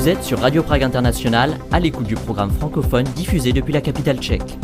Vous êtes sur Radio Prague International, à l'écoute du programme francophone diffusé depuis la capitale tchèque.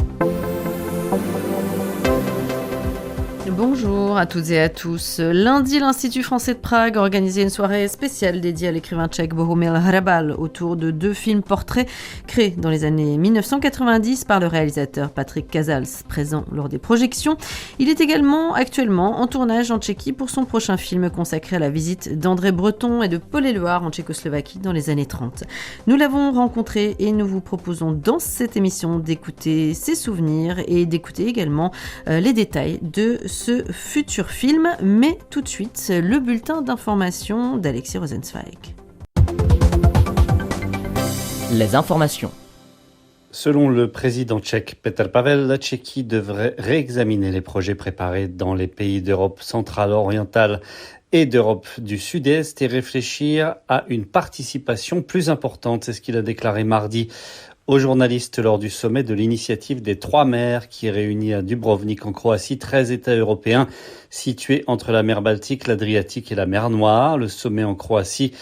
Bonjour à toutes et à tous. Lundi, l'Institut français de Prague a organisé une soirée spéciale dédiée à l'écrivain tchèque Bohumil Hrabal autour de 2 films portraits créés dans les années 1990 par le réalisateur Patrick Casals, présent lors des projections. Il est également actuellement en tournage en Tchéquie pour son prochain film consacré à la visite d'André Breton et de Paul Éluard en Tchécoslovaquie dans les années 30. Nous l'avons rencontré et nous vous proposons dans cette émission d'écouter ses souvenirs et d'écouter également les détails de ce futur film, mais tout de suite, le bulletin d'information d'Alexis Rosenzweig. Les informations. Selon le président tchèque Petr Pavel, la Tchéquie devrait réexaminer les projets préparés dans les pays d'Europe centrale orientale et d'Europe du Sud-Est et réfléchir à une participation plus importante. C'est ce qu'il a déclaré mardi aux journalistes lors du sommet de l'initiative des 3 mers qui réunit à Dubrovnik en Croatie 13 États européens situés entre la mer Baltique, l'Adriatique et la mer Noire. Le sommet en Croatie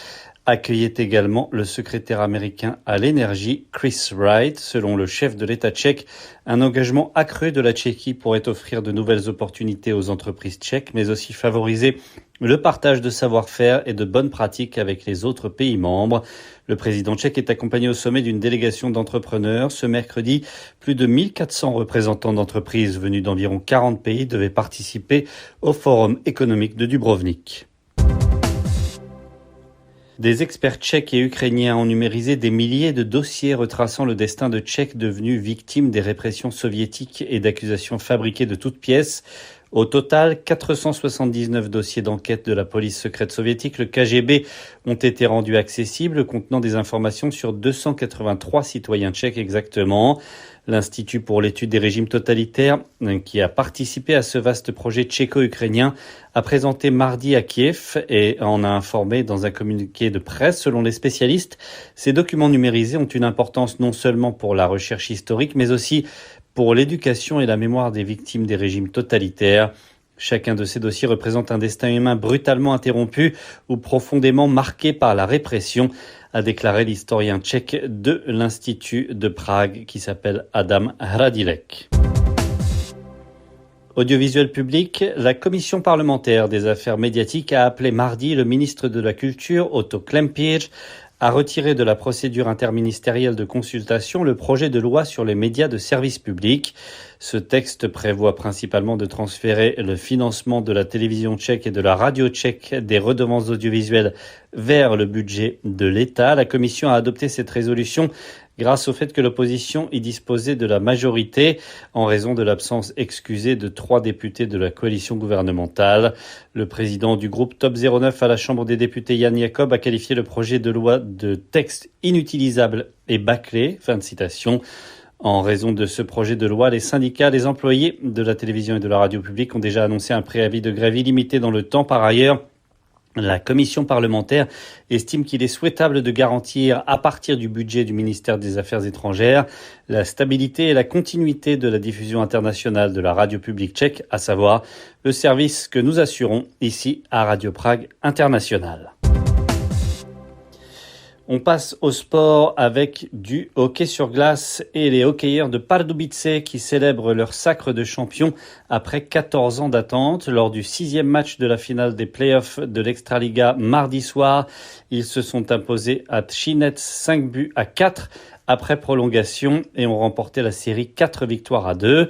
accueillait également le secrétaire américain à l'énergie Chris Wright. Selon le chef de l'État tchèque, un engagement accru de la Tchéquie pourrait offrir de nouvelles opportunités aux entreprises tchèques, mais aussi favoriser le partage de savoir-faire et de bonnes pratiques avec les autres pays membres. Le président tchèque est accompagné au sommet d'une délégation d'entrepreneurs. Ce mercredi, plus de 1400 représentants d'entreprises venus d'environ 40 pays devaient participer au Forum économique de Dubrovnik. Des experts tchèques et ukrainiens ont numérisé des milliers de dossiers retraçant le destin de Tchèques devenus victimes des répressions soviétiques et d'accusations fabriquées de toutes pièces. Au total, 479 dossiers d'enquête de la police secrète soviétique, le KGB, ont été rendus accessibles, contenant des informations sur 283 citoyens tchèques exactement. L'Institut pour l'étude des régimes totalitaires, qui a participé à ce vaste projet tchéco-ukrainien, a présenté mardi à Kiev et en a informé dans un communiqué de presse. Selon les spécialistes, ces documents numérisés ont une importance non seulement pour la recherche historique, mais aussi pour l'éducation et la mémoire des victimes des régimes totalitaires. Chacun de ces dossiers représente un destin humain brutalement interrompu ou profondément marqué par la répression, a déclaré l'historien tchèque de l'Institut de Prague qui s'appelle Adam Hradilek. Audiovisuel public, la commission parlementaire des affaires médiatiques a appelé mardi le ministre de la Culture, Otto Klempier, à retirer de la procédure interministérielle de consultation le projet de loi sur les médias de service public. Ce texte prévoit principalement de transférer le financement de la télévision tchèque et de la radio tchèque des redevances audiovisuelles vers le budget de l'État. La Commission a adopté cette résolution grâce au fait que l'opposition y disposait de la majorité en raison de l'absence excusée de 3 députés de la coalition gouvernementale. Le président du groupe Top 09 à la Chambre des députés, Jan Jakob, a qualifié le projet de loi de texte inutilisable et bâclé. Fin de citation. En raison de ce projet de loi, les syndicats, les employés de la télévision et de la radio publique ont déjà annoncé un préavis de grève illimité dans le temps. Par ailleurs, la commission parlementaire estime qu'il est souhaitable de garantir, à partir du budget du ministère des Affaires étrangères, la stabilité et la continuité de la diffusion internationale de la radio publique tchèque, à savoir le service que nous assurons ici à Radio Prague International. On passe au sport avec du hockey sur glace et les hockeyeurs de Pardubice qui célèbrent leur sacre de champion après 14 ans d'attente. Lors du 6e match de la finale des playoffs de l'Extraliga mardi soir, ils se sont imposés à Třinec 5-4 après prolongation et ont remporté la série 4-2.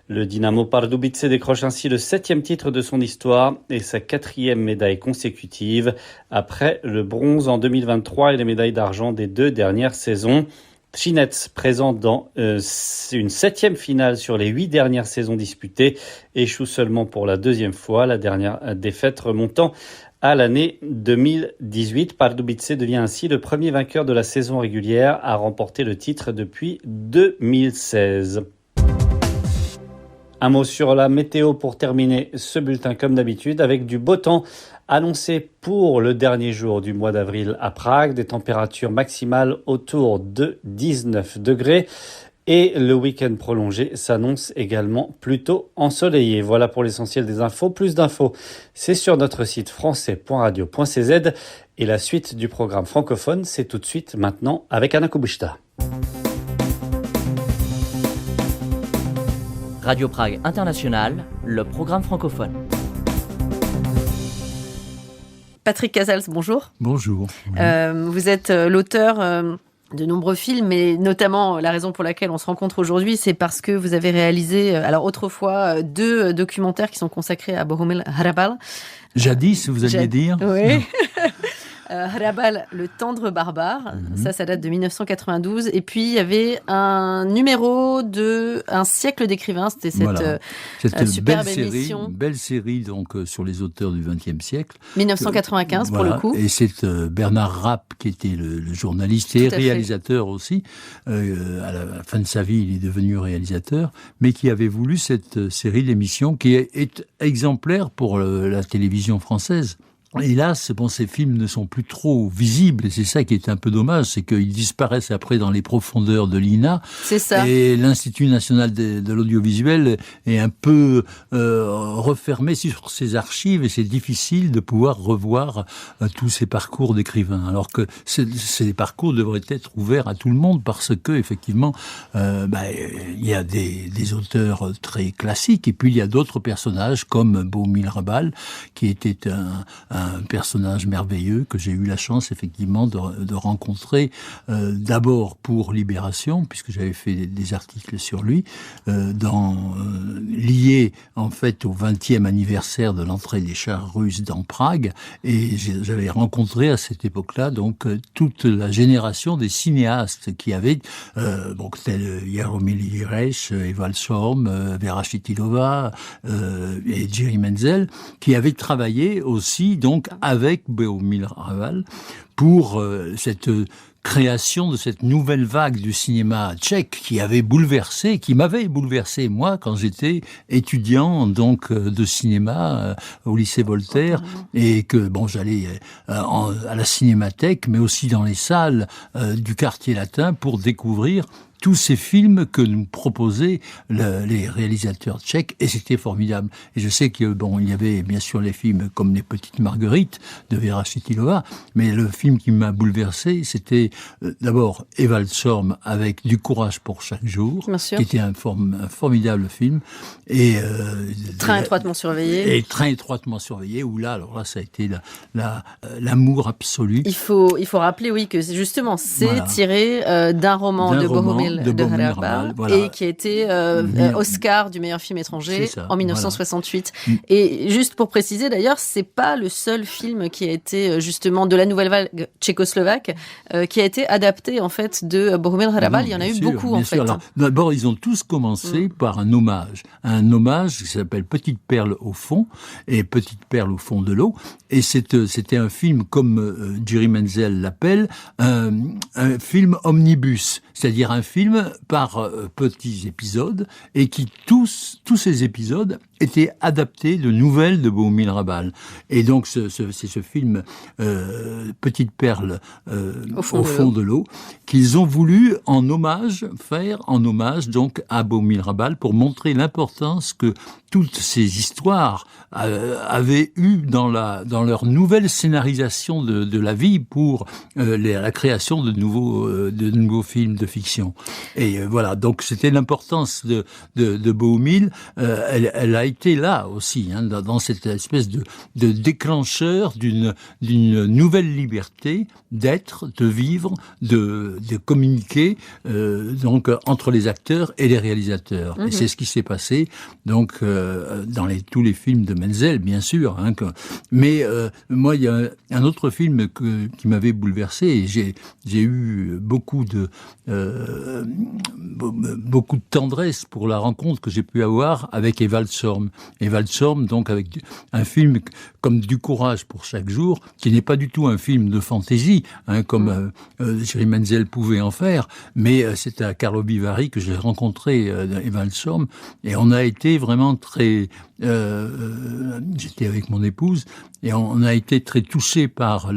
Le Dynamo Pardubice décroche ainsi le 7e titre de son histoire et sa 4e médaille consécutive après le bronze en 2023 et les médailles d'argent des 2 dernières saisons. Třinec, présent dans une 7e finale sur les 8 dernières saisons disputées, échoue seulement pour la 2e fois, la dernière défaite remontant à l'année 2018. Pardubice devient ainsi le premier vainqueur de la saison régulière à remporter le titre depuis 2016. Un mot sur la météo pour terminer ce bulletin comme d'habitude avec du beau temps annoncé pour le dernier jour du mois d'avril à Prague, des températures maximales autour de 19 degrés et le week-end prolongé s'annonce également plutôt ensoleillé. Voilà pour l'essentiel des infos. Plus d'infos, c'est sur notre site français.radio.cz Et la suite du programme francophone, c'est tout de suite maintenant avec Anna Kubushta. Radio Prague International, le programme francophone. Patrick Casals, bonjour. Bonjour. Vous êtes l'auteur de nombreux films, mais notamment la raison pour laquelle on se rencontre aujourd'hui, c'est parce que vous avez réalisé, alors autrefois, 2 documentaires qui sont consacrés à Bohumil Hrabal. Jadis, vous alliez dire. Oui. Hrabal, le tendre barbare, ça date de 1992. Et puis, il y avait un numéro de Un siècle d'écrivains, c'était cette superbe émission. Belle série donc, sur les auteurs du XXe siècle. 1995 pour le coup. Et c'est Bernard Rapp qui était le journaliste et réalisateur aussi. À la fin de sa vie, il est devenu réalisateur, mais qui avait voulu cette série d'émissions qui est exemplaire pour la télévision française. Hélas, ces films ne sont plus trop visibles, et c'est ça qui est un peu dommage, c'est qu'ils disparaissent après dans les profondeurs de l'INA. C'est ça. Et l'Institut national de l'audiovisuel est un peu refermé sur ses archives, et c'est difficile de pouvoir revoir tous ces parcours d'écrivains. Alors que ces parcours devraient être ouverts à tout le monde, parce que effectivement, il y a des auteurs très classiques, et puis il y a d'autres personnages comme Bohumil Hrabal, qui était un personnage merveilleux que j'ai eu la chance effectivement de rencontrer d'abord pour Libération, puisque j'avais fait des articles sur lui, lié en fait au 20e anniversaire de l'entrée des chars russes dans Prague, et j'avais rencontré à cette époque-là donc toute la génération des cinéastes qui avaient tels Jaromír Jireš, Ewald Szorm, Vera Chytilova et Jiří Menzel, qui avaient travaillé aussi donc avec Bohumil Hrabal pour cette création de cette nouvelle vague du cinéma tchèque qui m'avait bouleversé moi quand j'étais étudiant donc de cinéma au lycée Voltaire, et que j'allais à la cinémathèque mais aussi dans les salles du quartier latin pour découvrir tous ces films que nous proposaient les réalisateurs tchèques, et c'était formidable. Et je sais que il y avait bien sûr les films comme Les Petites Marguerites de Vera Chytilova, mais le film qui m'a bouleversé, c'était d'abord Ewald Szorm avec Du courage pour chaque jour, qui était un formidable film, et Train étroitement surveillé. Et Train étroitement surveillé, où là ça a été l'amour absolu. Il faut rappeler, que justement c'est tiré d'un roman de Bohumil Hrabal, et qui a été Oscar du meilleur film étranger en 1968. Voilà. Et juste pour préciser d'ailleurs, c'est pas le seul film qui a été justement de la nouvelle vague tchécoslovaque qui a été adapté en fait de Bohumil Hrabal. Il y en a eu beaucoup en fait. Alors, d'abord, ils ont tous commencé par un hommage qui s'appelle Petite perle au fond et Petite perle au fond de l'eau. Et c'était un film, comme Jiří Menzel l'appelle, un film omnibus, c'est-à-dire un film par petits épisodes, et qui tous ces épisodes étaient adaptés de nouvelles de Bohumil Hrabal. Et donc c'est ce film Petite perle au fond de l'eau qu'ils ont voulu faire en hommage donc à Bohumil Hrabal, pour montrer l'importance que toutes ces histoires avaient eu dans leur nouvelle scénarisation de la vie pour la création de nouveaux films de fiction. Et voilà, donc c'était l'importance de Bohumil. Elle a été là aussi, dans cette espèce de déclencheur d'une nouvelle liberté d'être, de vivre, de communiquer donc entre les acteurs et les réalisateurs. Et c'est ce qui s'est passé donc dans tous les films de Menzel, bien sûr. Mais moi, il y a un autre film qui m'avait bouleversé, et j'ai eu beaucoup de tendresse pour la rencontre que j'ai pu avoir avec Ewald Szorm. Ewald Szorm, donc, avec un film comme Du courage pour chaque jour, qui n'est pas du tout un film de fantaisie, comme Jiří Menzel pouvait en faire, mais c'est à Karlovy Vary que j'ai rencontré Ewald Szorm, et on a été vraiment très... j'étais avec mon épouse, et on a été très touchés par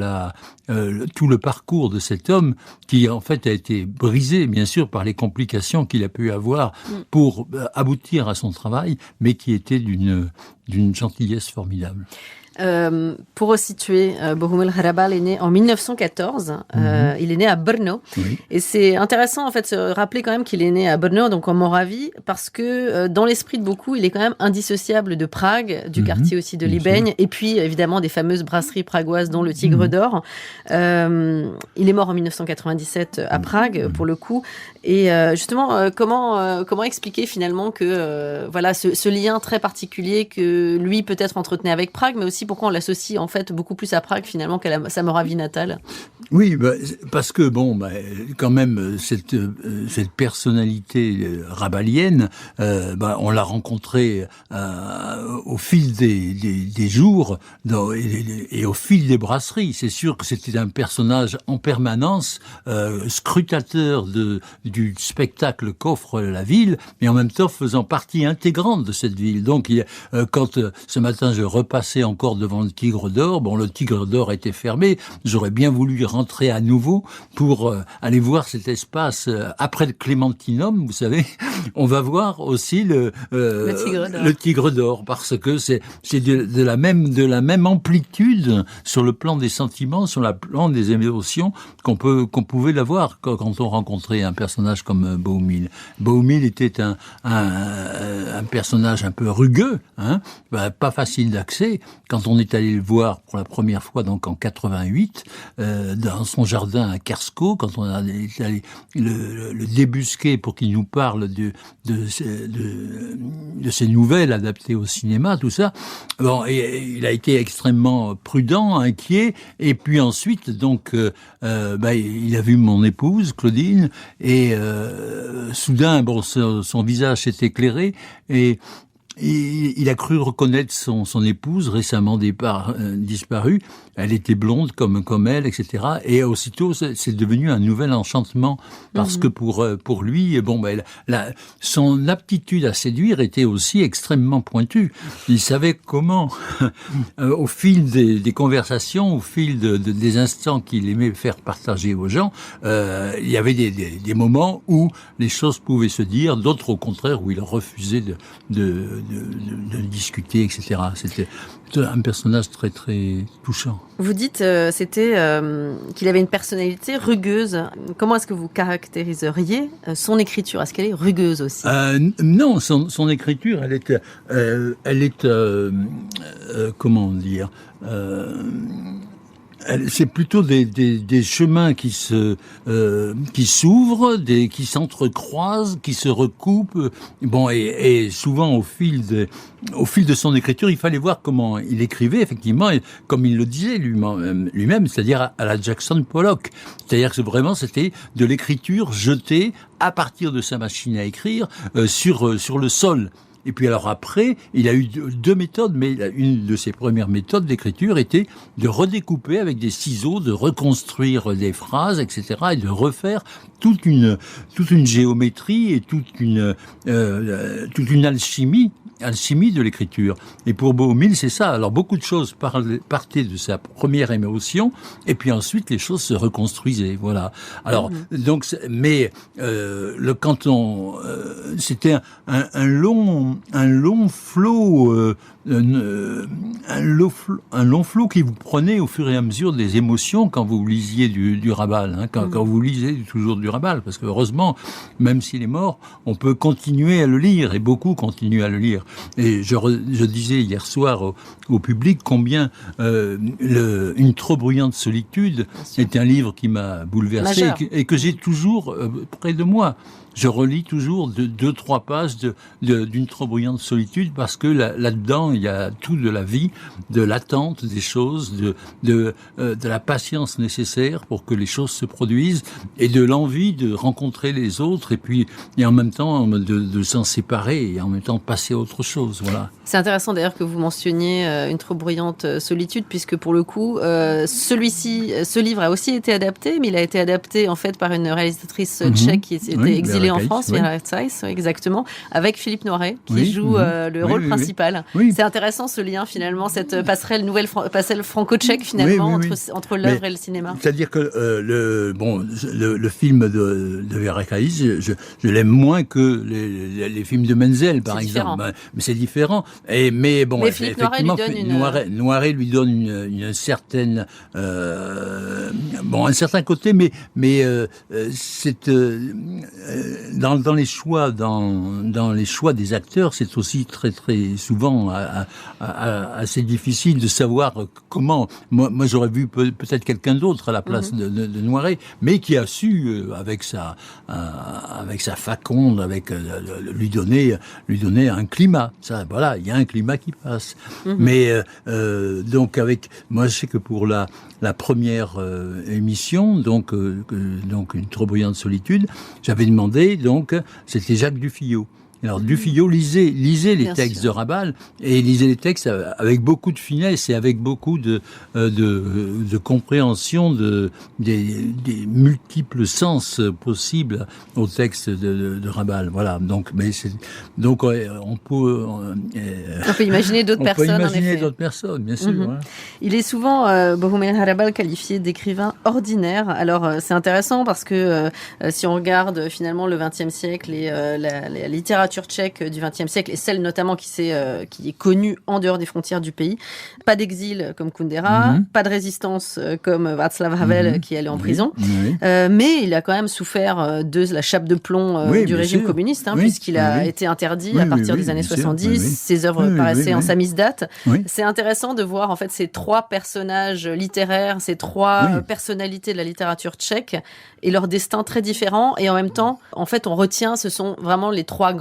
tout le parcours de cet homme, qui en fait a été brisé, bien sûr, par les complications qu'il a pu avoir pour aboutir à son travail, mais qui était d'une gentillesse formidable. Pour resituer, Bohumil Hrabal est né en 1914. Il est né à Brno. Oui. Et c'est intéressant, en fait, de se rappeler quand même qu'il est né à Brno, donc en Moravie, parce que dans l'esprit de beaucoup, il est quand même indissociable de Prague, du quartier aussi de Líbeň, et puis évidemment des fameuses brasseries pragoises, dont le Tigre d'Or. Il est mort en 1997 à Prague, pour le coup. Et justement, comment expliquer finalement que voilà ce lien très particulier que lui peut-être entretenait avec Prague, mais aussi pourquoi on l'associe en fait beaucoup plus à Prague finalement qu'à sa Moravie natale? Oui, parce que quand même cette personnalité rabalienne, on l'a rencontrée au fil des jours et au fil des brasseries. C'est sûr que c'était un personnage en permanence scrutateur du spectacle qu'offre la ville, mais en même temps faisant partie intégrante de cette ville. Donc, quand ce matin je repassais encore devant le Tigre d'Or, le Tigre d'Or était fermé, j'aurais bien voulu rentrer à nouveau pour aller voir cet espace. Après le Clémentinum, vous savez, on va voir aussi le Tigre d'Or, parce que c'est de la même amplitude sur le plan des sentiments, sur le plan des émotions qu'on pouvait l'avoir quand on rencontrait un personnage comme Bohumil. Bohumil était un personnage un peu rugueux, pas facile d'accès. Quand on est allé le voir pour la première fois, donc en 88, dans son jardin à Kersko, quand on a allé le débusquer pour qu'il nous parle de ses nouvelles adaptées au cinéma, tout ça. Et il a été extrêmement prudent, inquiet, et puis ensuite, donc, il a vu mon épouse, Claudine, et soudain, son visage s'est éclairé, et il a cru reconnaître son épouse récemment disparue. Elle était blonde comme elle, etc. Et aussitôt, c'est devenu un nouvel enchantement parce que pour lui, son aptitude à séduire était aussi extrêmement pointue. Il savait comment, au fil des conversations, au fil des instants qu'il aimait faire partager aux gens, il y avait des moments où les choses pouvaient se dire, d'autres au contraire où il refusait de discuter, etc. C'était un personnage très très touchant. Vous dites qu'il avait une personnalité rugueuse. Comment est-ce que vous caractériseriez son écriture? Est-ce qu'elle est rugueuse aussi? Non, son écriture, elle est comment dire, c'est plutôt des chemins qui s'ouvrent, qui s'entrecroisent, qui se recoupent. Et souvent au fil de son écriture, il fallait voir comment il écrivait effectivement, et comme il le disait lui-même, c'est-à-dire à la Jackson Pollock. C'est-à-dire que vraiment c'était de l'écriture jetée à partir de sa machine à écrire sur le sol. Et puis alors après, il a eu deux méthodes, mais une de ses premières méthodes d'écriture était de redécouper avec des ciseaux, de reconstruire des phrases, etc., et de refaire toute une géométrie et toute une alchimie de l'écriture. Et pour Bohumil, c'est ça. Alors beaucoup de choses partaient de sa première émotion, et puis ensuite les choses se reconstruisaient. Voilà. Alors donc, mais le canton, c'était un long flot. Un long flot qui vous prenait au fur et à mesure des émotions quand vous lisiez du Hrabal, quand vous lisez toujours du Hrabal, parce que heureusement, même s'il est mort, on peut continuer à le lire, et beaucoup continuent à le lire. Et je disais hier soir au public combien Une trop bruyante solitude est un livre qui m'a bouleversé et que j'ai toujours près de moi. Je relis toujours 2-3 pages d'une trop bruyante solitude, parce que là-dedans, il y a tout de la vie, de l'attente des choses, de la patience nécessaire pour que les choses se produisent, et de l'envie de rencontrer les autres, et en même temps de s'en séparer, et en même temps de passer à autre chose. Voilà. C'est intéressant d'ailleurs que vous mentionniez Une trop bruyante solitude, puisque pour le coup, ce livre a aussi été adapté, mais il a été adapté en fait par une réalisatrice tchèque qui était exilée en France, Vera Zeiss, exactement, avec Philippe Noiret, qui joue le rôle principal. Oui. C'est intéressant ce lien finalement, cette passerelle franco-tchèque finalement entre l'œuvre et le cinéma. C'est-à-dire que le film de Vera Zeiss, je l'aime moins que les films de Menzel, par exemple. mais c'est différent. Mais bon, mais Philippe Noiret lui donne une certaine, un certain côté, mais c'est dans les choix, dans les choix des acteurs, c'est aussi très très souvent assez difficile de savoir comment. Moi j'aurais vu peut-être quelqu'un d'autre à la place de Noiret, mais qui a su avec sa faconde, lui donner un climat. Ça, voilà, il y a un climat qui passe. Mais donc moi je sais que pour la première émission, donc une trop brillante solitude, j'avais demandé, donc c'était Jacques Dufillot. Alors Dufillot lisait les textes de Rabal, et lisait les textes avec beaucoup de finesse et avec beaucoup de compréhension des multiples sens possibles au texte de Rabal. Voilà. Donc on peut imaginer d'autres personnes. On peut imaginer d'autres personnes, bien sûr. Hein. Il est souvent Bohumil Hrabal qualifié d'écrivain ordinaire. Alors c'est intéressant parce que si on regarde finalement le XXe siècle et la littérature tchèque du XXe siècle, et celle notamment qui est connue en dehors des frontières du pays. Pas d'exil comme Kundera, pas de résistance comme Václav Havel qui allait en prison, mais il a quand même souffert de la chape de plomb du régime communiste, puisqu'il a été interdit à partir des années 70. Ses œuvres paraissaient en samizdat. C'est intéressant de voir en fait ces trois personnages littéraires, ces trois personnalités de la littérature tchèque et leur destin très différent, et en même temps, en fait, on retient, ce sont vraiment les trois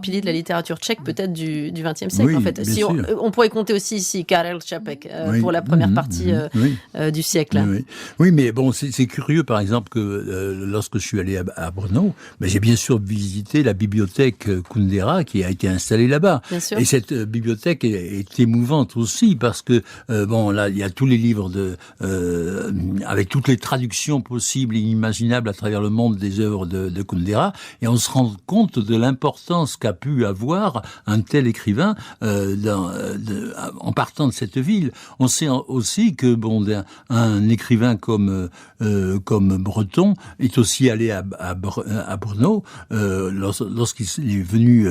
piliers de la littérature tchèque, peut-être du XXe siècle, en fait. Si on pourrait compter aussi ici Karel Čapek pour la première partie du siècle. Oui, mais bon, c'est curieux, par exemple, que lorsque je suis allé à Brno, j'ai bien sûr visité la bibliothèque Kundera qui a été installée là-bas. Et cette bibliothèque est émouvante aussi, parce que, là, il y a tous les livres avec toutes les traductions possibles et imaginables à travers le monde des œuvres de Kundera, et on se rend compte de l'importance qu'a pu avoir un tel écrivain en partant de cette ville. On sait aussi que un écrivain comme Breton est aussi allé à Brno lorsqu'il est venu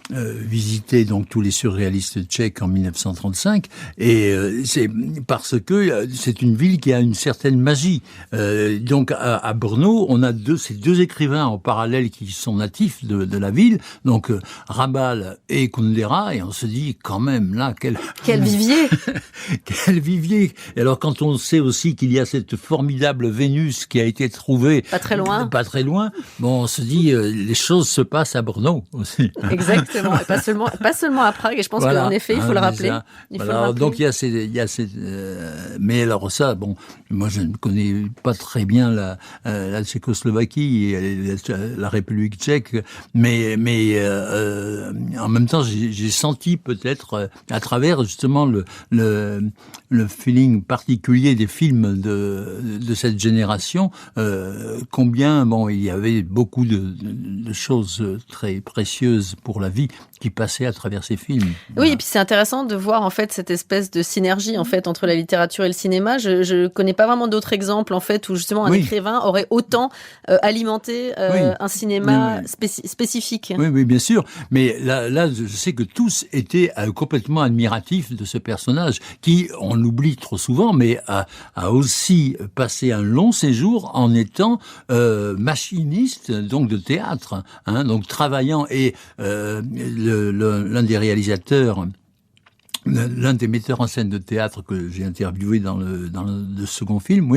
visiter donc tous les surréalistes tchèques en 1935, et c'est parce que c'est une ville qui a une certaine magie. Donc à Brno, on a ces deux écrivains en parallèle qui sont natifs de la ville, donc Rabal et Kundera, et on se dit quand même là quel vivier quel vivier. Et alors quand on sait aussi qu'il y a cette formidable Vénus qui a été trouvée pas très loin, on se dit les choses se passent à Brno aussi. Exactement, et pas seulement à Prague, et je pense qu'en effet il faut le rappeler. Donc il y a ces mais alors ça, moi je ne connais pas très bien la Tchécoslovaquie et la République tchèque, mais en même temps j'ai senti peut-être à travers justement le feeling particulier des films de cette génération combien il y avait beaucoup de choses très précieuses pour la vie qui passaient à travers ces films. Oui, et puis c'est intéressant de voir en fait cette espèce de synergie en fait entre la littérature et le cinéma. Je connais pas vraiment d'autres exemples en fait où justement un écrivain aurait autant alimenté un cinéma spécifique. Oui, bien sûr. Mais là, je sais que tous étaient complètement admiratifs de ce personnage qui, on l'oublie trop souvent, mais a aussi passé un long séjour en étant machiniste donc de théâtre, donc travaillant, et l'un des réalisateurs, l'un des metteurs en scène de théâtre que j'ai interviewé dans le second film,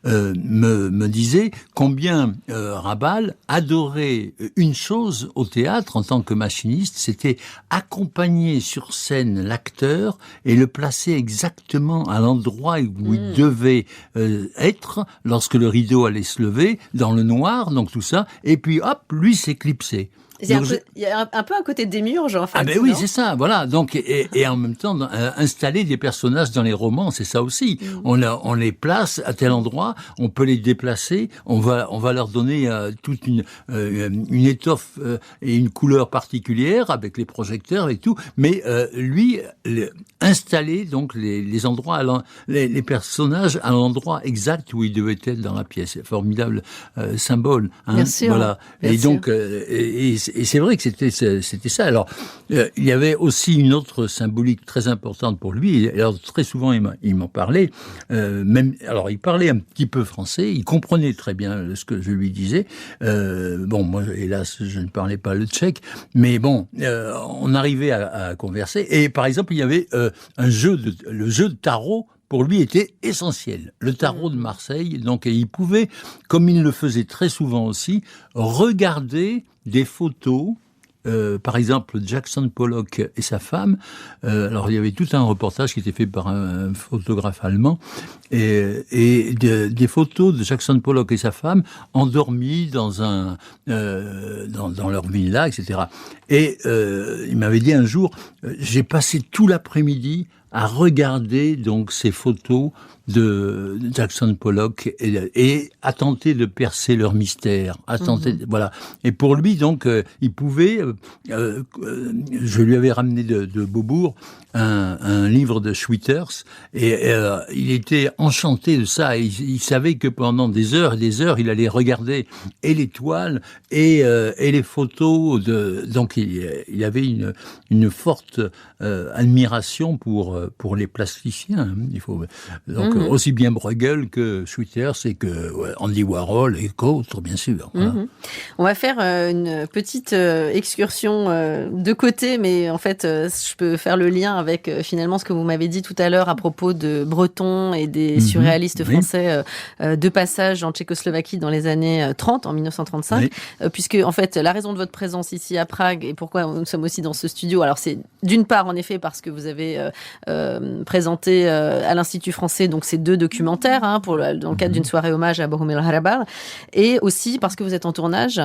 me disait combien Rabal adorait une chose au théâtre en tant que machiniste, c'était accompagner sur scène l'acteur et le placer exactement à l'endroit où il devait être lorsque le rideau allait se lever, dans le noir, donc tout ça, et puis hop, lui s'éclipsait. Il y a un peu un côté démiurge, en fait. Ah ben oui, c'est ça, voilà. Donc, et en même temps, installer des personnages dans les romans, c'est ça aussi. On les place à tel endroit, on peut les déplacer, on va leur donner toute une étoffe et une couleur particulière avec les projecteurs et tout. Mais lui, installer donc les endroits, les personnages à l'endroit exact où ils devaient être dans la pièce. Formidable symbole. Bien sûr. Voilà. Bien sûr. Donc, et c'est vrai que c'était ça. Alors, il y avait aussi une autre symbolique très importante pour lui. Alors, très souvent, il m'en parlait. Alors, il parlait un petit peu français. Il comprenait très bien ce que je lui disais. Moi, hélas, je ne parlais pas le tchèque. Mais bon, on arrivait à converser. Et par exemple, il y avait le jeu de tarot. Pour lui, était essentiel. Le tarot de Marseille, donc, et il pouvait, comme il le faisait très souvent aussi, regarder des photos. Par exemple, Jackson Pollock et sa femme. Alors, il y avait tout un reportage qui était fait par un photographe allemand, et des photos de Jackson Pollock et sa femme endormis dans leur villa, etc. Et il m'avait dit un jour, j'ai passé tout l'après-midi à regarder donc ces photos de Jackson Pollock et à tenter de percer leur mystère, voilà. Et pour lui donc, il pouvait, je lui avais ramené de Beaubourg un livre de Schwitters et il était enchanté de ça. Il savait que pendant des heures et des heures, il allait regarder et les toiles et les photos donc il avait une forte admiration pour les plasticiens. Il faut donc aussi bien Bruegel que Schwitters et que Andy Warhol et qu'autres, bien sûr. Voilà. On va faire une petite excursion de côté, mais en fait, je peux faire le lien avec finalement ce que vous m'avez dit tout à l'heure à propos de Breton et des surréalistes français de passage en Tchécoslovaquie dans les années 30, en 1935, puisque en fait, la raison de votre présence ici à Prague et pourquoi nous sommes aussi dans ce studio, alors c'est d'une part en effet parce que vous avez présenté à l'Institut français donc ces 2 documentaires dans le cadre d'une soirée hommage à Bohumil Hrabal, et aussi parce que vous êtes en tournage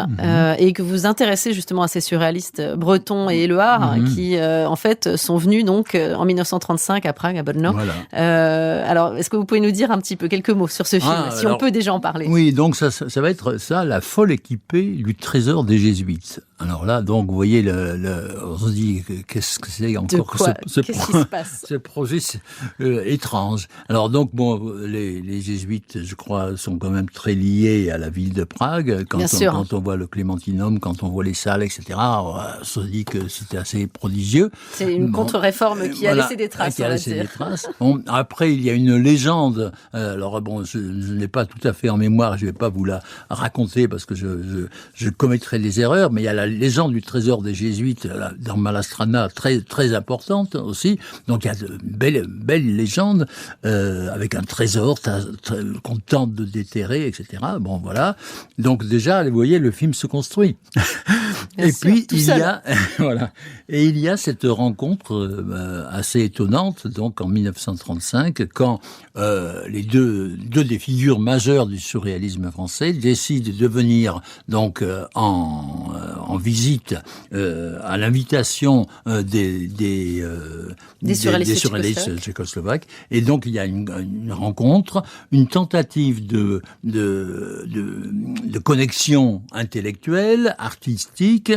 et que vous vous intéressez justement à ces surréalistes bretons et éluards qui en fait sont venus donc en 1935 à Prague, à Brno. Voilà. Alors, est-ce que vous pouvez nous dire un petit peu quelques mots sur ce film, si on peut déjà en parler? Oui, donc ça va être ça, la folle équipée du trésor des Jésuites. Alors là, donc, vous voyez, on se dit, qu'est-ce que c'est encore que qu'est-ce qui se passe? Ce projet étrange. Alors donc, bon, les Jésuites, je crois, sont quand même très liés à la ville de Prague. Quand on voit le Clémentinum, quand on voit les salles, etc., on se dit que c'était assez prodigieux. C'est une contre-réforme qui a laissé des traces, qui a laissé des traces. Bon, après, il y a une légende. Alors bon, je n'ai pas tout à fait en mémoire, je ne vais pas vous la raconter parce que je commettrai des erreurs, mais il y a la légende du trésor des Jésuites dans Malastrana, très, très importante aussi. Donc il y a de belles légendes avec un trésor qu'on tente de déterrer, etc. Bon, voilà. Donc déjà, vous voyez, le film se construit. Et puis, voilà. Et il y a cette rencontre assez étonnante, donc en 1935, quand les deux des figures majeures du surréalisme français décident de venir donc en visite à l'invitation des surréalistes tchécoslovaques. Et donc il y a une rencontre, une tentative de connexion intellectuelle, artistique,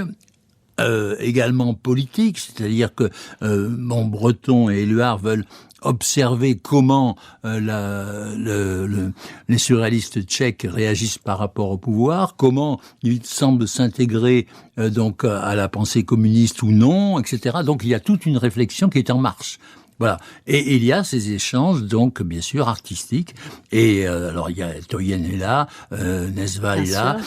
également politique, c'est-à-dire que Breton et Éluard veulent observer comment les surréalistes tchèques réagissent par rapport au pouvoir, comment ils semblent s'intégrer donc à la pensée communiste ou non, etc. Donc il y a toute une réflexion qui est en marche. Voilà. Et il y a ces échanges, donc, bien sûr, artistiques. Et alors, il y a Toyen est là, Nesval est là,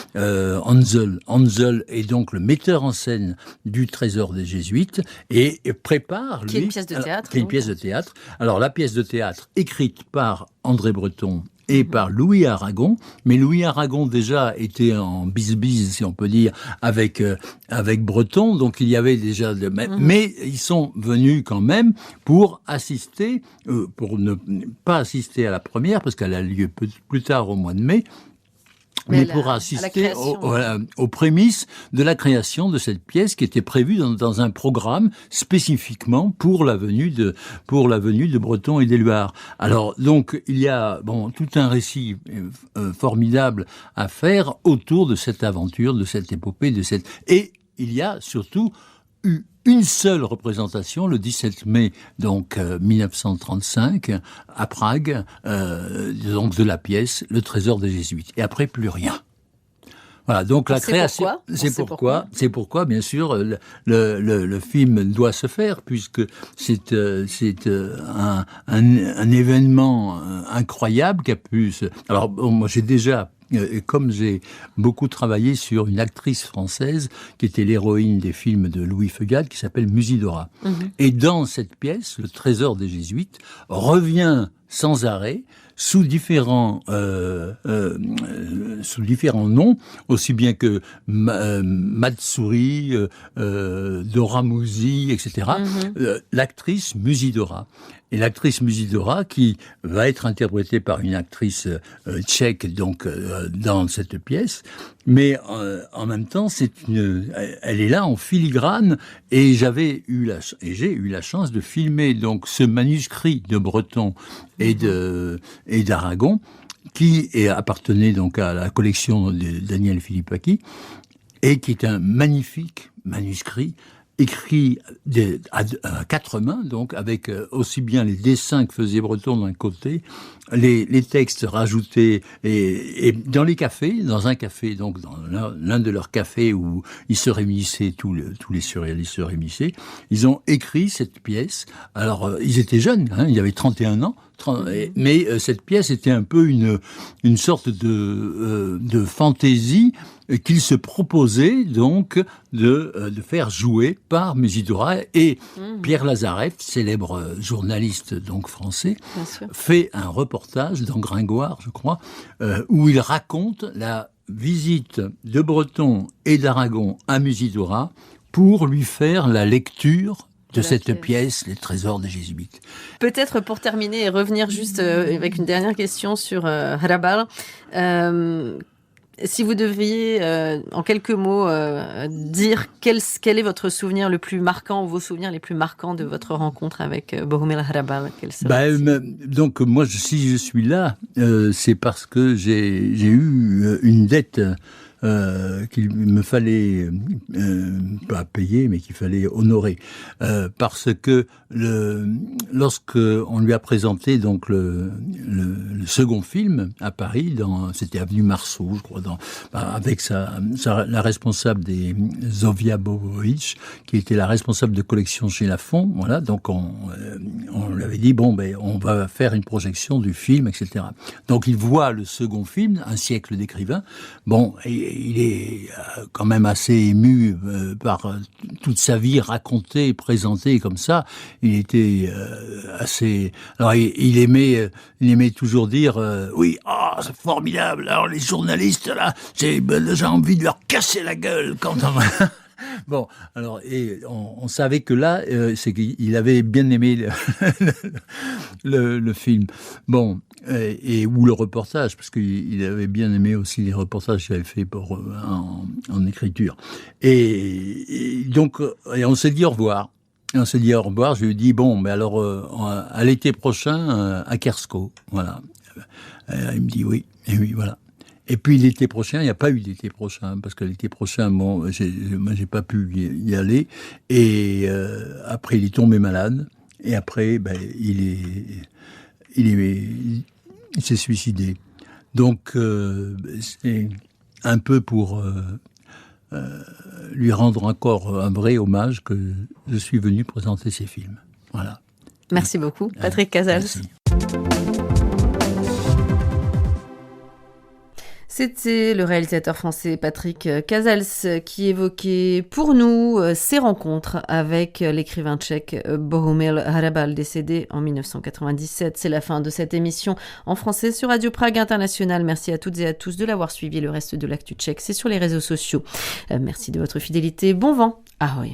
Hansel est donc le metteur en scène du Trésor des Jésuites et prépare, lui... Qui est une pièce de théâtre. Qui est une pièce de théâtre. Alors, la pièce de théâtre écrite par André Breton et par Louis Aragon, mais Louis Aragon déjà était en bis-bis, si on peut dire, avec Breton, donc il y avait déjà... Mais ils sont venus quand même pour assister, pour ne pas assister à la première, parce qu'elle a lieu plus tard au mois de mai, mais pour assister aux prémices de la création de cette pièce qui était prévue dans un programme spécifiquement pour la venue de Breton et d'Éluard. Alors donc il y a tout un récit formidable à faire autour de cette aventure, de cette épopée, et il y a surtout eu une seule représentation le 17 mai 1935 à Prague donc de la pièce Le Trésor des Jésuites, et après plus rien. Voilà, donc la création, c'est pourquoi, bien sûr, le film doit se faire, puisque c'est un événement incroyable qui a pu se... Alors, bon, moi, j'ai déjà, comme j'ai beaucoup travaillé sur une actrice française qui était l'héroïne des films de Louis Feuillade, qui s'appelle Musidora. Et dans cette pièce, le trésor des Jésuites revient sans arrêt sous différents noms, aussi bien que Matsuri, Dora Musi, etc. L'actrice Musidora. Et l'actrice Musidora, qui va être interprétée par une actrice tchèque, donc dans cette pièce, mais en même temps, elle est là en filigrane. Et j'ai eu la chance de filmer donc ce manuscrit de Breton et d'Aragon, qui appartenait donc à la collection de Daniel Philippaki, et qui est un magnifique manuscrit écrit à 4 mains, donc avec aussi bien les dessins que faisait Breton d'un côté, les textes rajoutés, et dans les cafés, dans un café, donc dans l'un de leurs cafés où ils se réunissaient, tous les surréalistes se réunissaient, ils ont écrit cette pièce. Alors, ils étaient jeunes, hein, il y avait 31 ans, mais cette pièce était un peu une sorte de fantaisie qu'il se proposait donc de faire jouer par Musidora, et Pierre Lazareff, célèbre journaliste donc français, fait un reportage dans Gringoire, je crois, où il raconte la visite de Breton et d'Aragon à Musidora pour lui faire la lecture de cette pièce, Les Trésors des Jésuites. Peut-être pour terminer et revenir juste avec une dernière question sur Harabal, si vous deviez, en quelques mots, dire quel est votre souvenir le plus marquant, ou vos souvenirs les plus marquants de votre rencontre avec Bohumil Hrabal, donc moi, si je suis là, c'est parce que j'ai eu une dette qu'il me fallait pas payer, mais qu'il fallait honorer, parce que lorsque on lui a présenté donc le second film à Paris, c'était avenue Marceau, je crois, avec la responsable des Zofia Bobovic, qui était la responsable de collection chez Lafon, voilà, donc on lui avait dit on va faire une projection du film, etc. Donc il voit le second film, Un siècle d'écrivains, il est quand même assez ému par toute sa vie racontée, présentée comme ça. Il était assez... Alors, il aimait toujours dire oui, c'est formidable. Alors, les journalistes, là, j'ai envie de leur casser la gueule quand on... Bon, alors, et on savait que là, c'est qu'il avait bien aimé le film. Bon, ou le reportage, parce qu'il avait bien aimé aussi les reportages qu'il avait fait en écriture. Et donc, on s'est dit au revoir. Je lui ai dit, à l'été prochain, à Kersko. Voilà. Il me dit oui, et oui, voilà. Et puis l'été prochain, il n'y a pas eu d'été prochain, parce que l'été prochain, moi, j'ai pas pu y aller. Et après, il est tombé malade. Et après, il s'est suicidé. Donc, c'est un peu pour lui rendre encore un vrai hommage que je suis venu présenter ces films. Voilà. Merci beaucoup, Patrick Casals. Merci. C'était le réalisateur français Patrick Casals qui évoquait pour nous ses rencontres avec l'écrivain tchèque Bohumil Hrabal, décédé en 1997. C'est la fin de cette émission en français sur Radio Prague International. Merci à toutes et à tous de l'avoir suivi. Le reste de l'actu tchèque, c'est sur les réseaux sociaux. Merci de votre fidélité. Bon vent. Ahoj.